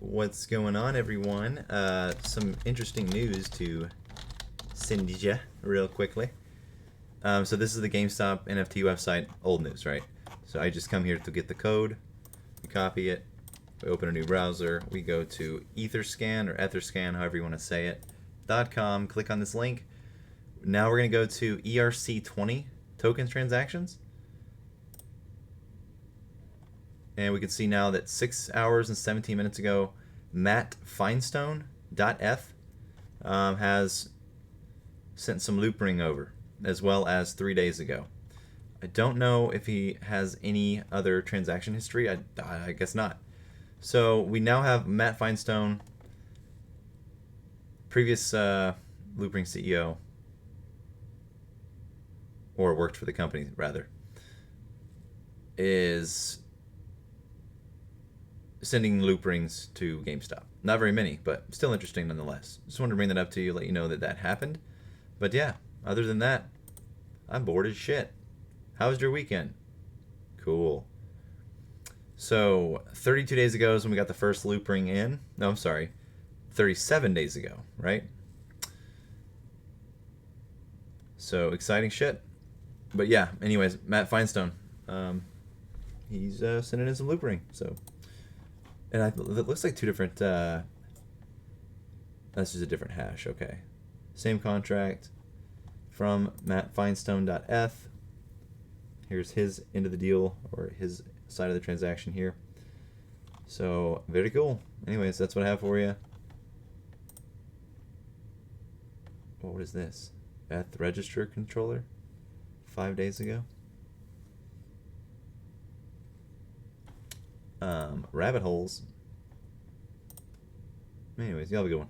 What's going on, everyone? Some interesting news to send you real quickly. So this is the GameStop NFT website, old news, right? So I just come here to get the code, we copy it, we open a new browser, we go to Etherscan or Etherscan, however you want to say it, .com, click on this link. Now we're going to go to ERC20 tokens transactions. And we can see now that 6 hours and 17 minutes ago, Matt FingsmånX has sent some loop ring over, as well as 3 days ago. I don't know if he has any other transaction history. I guess not. So we now have Matt FingsmånX, previous loop ring CEO, or worked for the company rather, is sending loop rings to GameStop. Not very many, but still interesting nonetheless. Just wanted to bring that up to you, let you know that that happened. But yeah, other than that, I'm bored as shit. How was your weekend? Cool. So 32 days ago is when we got the first loop ring in. No, I'm sorry, 37 days ago, right? So exciting shit. But yeah, anyways, Matt FingsmånX, he's sending in some loop ring. So. And it looks like two different, that's just a different hash, okay. Same contract from Matt FingsmånX.eth. Here's his end of the deal, or his side of the transaction here. So, very cool. Anyways, that's what I have for you. What is this? ETH register controller? 5 days ago? Rabbit holes. Anyways, y'all have a good one.